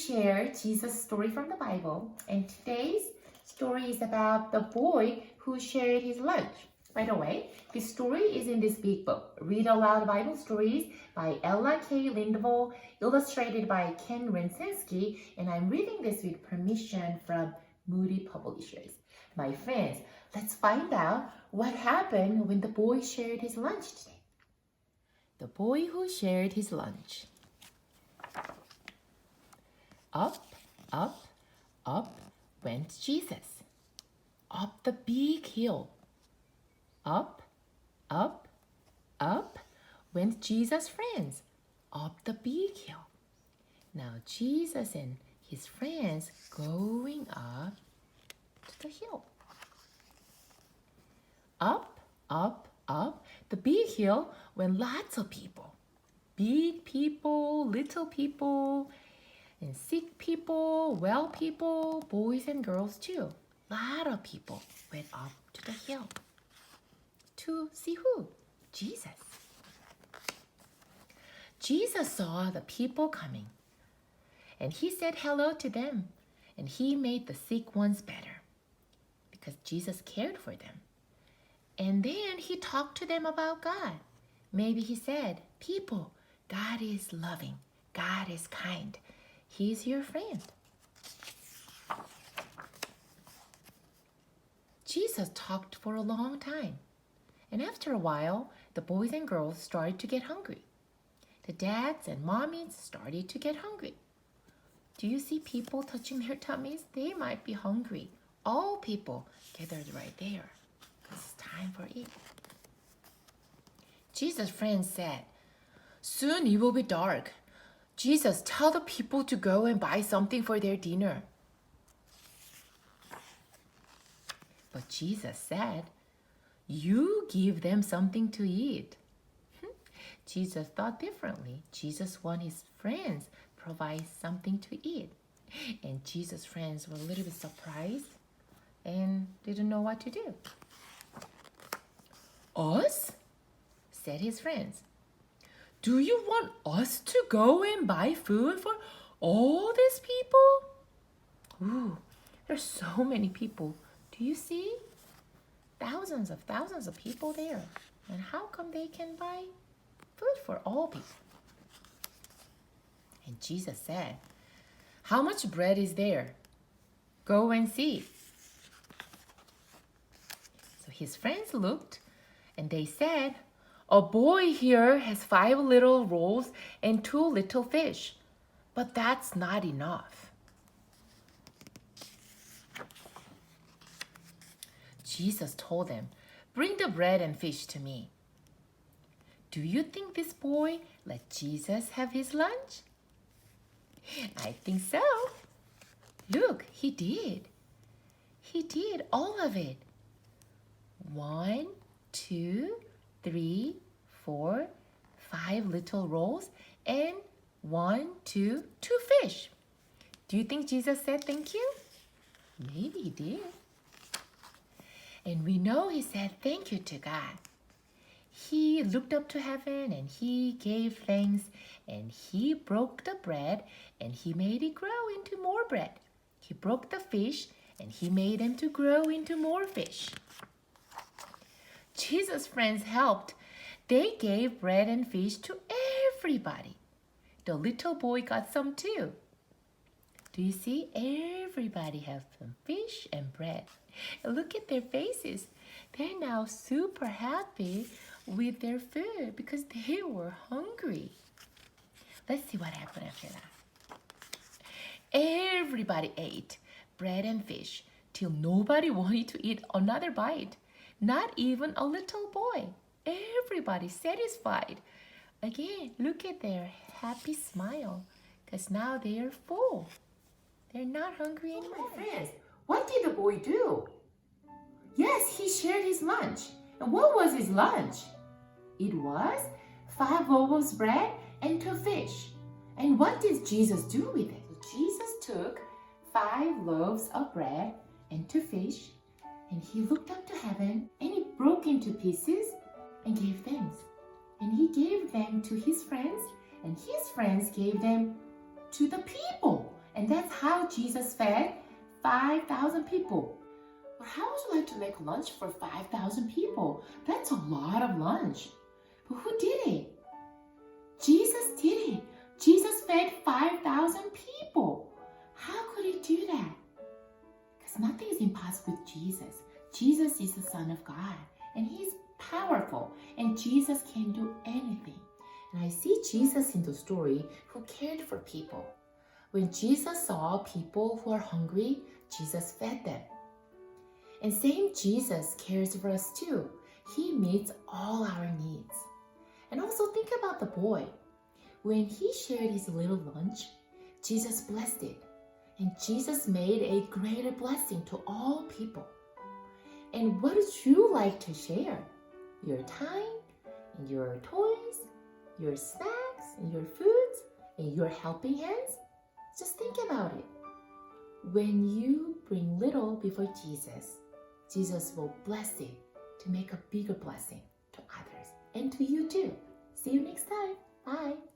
share Jesus' story from the Bible, and today's story is about the boy who shared his lunch. By the way, this story is in this big book, Read-Aloud Bible Stories by Ella K. Lindvall, illustrated by Ken Renczenski, and I'm reading this with permission from Moody Publishers. My friends, let's find out what happened when the boy shared his lunch today. The boy who shared his lunch. Up, up, up went Jesus. Up the big hill. Up, up, up went Jesus' friends. Up the big hill. Now Jesus and his friends going up to the hill. Up, up, up the big hill went lots of people. Big people, little people, and sick people, well people, boys and girls too. Lot of people went up to the hill. To see who? Jesus. Jesus saw the people coming, and he said hello to them, and he made the sick ones better because Jesus cared for them. And then he talked to them about God. Maybe he said, people, God is loving. God is kind. He's your friend. Jesus talked for a long time. And after a while, the boys and girls started to get hungry. The dads and mommies started to get hungry. Do you see people touching their tummies? They might be hungry. All people gathered right there because it's time for eat. Jesus' friends said, soon it will be dark. Jesus, tell the people to go and buy something for their dinner. But Jesus said, you give them something to eat. Jesus thought differently. Jesus wanted his friends to provide something to eat. And Jesus' friends were a little bit surprised and didn't know what to do. Us? Said his friends. Do you want us to go and buy food for all these people? Ooh, there's so many people. Do you see? Thousands of people there. And how come they can buy food for all people? And Jesus said, how much bread is there? Go and see. So his friends looked and they said, a boy here has 5 little rolls and 2 little fish, but that's not enough. Jesus told them, bring the bread and fish to me. Do you think this boy let Jesus have his lunch? I think so. Look, he did. He did all of it. 1, 2, 3, 4, 5 little rolls and 1, 2 fish. Do you think Jesus said thank you? Maybe he did. And we know he said thank you to God. He looked up to heaven and he gave thanks and he broke the bread and he made it grow into more bread. He broke the fish and he made them to grow into more fish. Jesus' friends helped. They gave bread and fish to everybody. The little boy got some too. Do you see? Everybody has some fish and bread. And look at their faces. They're now super happy with their food because they were hungry. Let's see what happened after that. Everybody ate bread and fish till nobody wanted to eat another bite. Not even a little boy. Everybody satisfied. Again, look at their happy smile because now they are full. They're not hungry anymore. My friends, what did the boy do? Yes, he shared his lunch. And what was his lunch? It was 5 loaves of bread and 2 fish. And what did Jesus do with it? Jesus took 5 loaves of bread and 2 fish, and he looked up to heaven, and he broke into pieces and gave thanks. And he gave them to his friends, and his friends gave them to the people. And that's how Jesus fed 5,000 people. But how would you like to make lunch for 5,000 people? That's a lot of lunch. But who did it? Jesus did it. Jesus fed 5,000 people. How could he do that? Because nothing is impossible with Jesus. Jesus is the Son of God, and he's powerful, and Jesus can do anything. And I see Jesus in the story who cared for people. When Jesus saw people who are hungry, Jesus fed them. And same Jesus cares for us too. He meets all our needs. And also think about the boy. When he shared his little lunch, Jesus blessed it. And Jesus made a greater blessing to all people. And what would you like to share? Your time, and your toys, your snacks, and your foods, and your helping hands? Just think about it. When you bring little before Jesus, Jesus will bless it to make a bigger blessing to others and to you too. See you next time. Bye.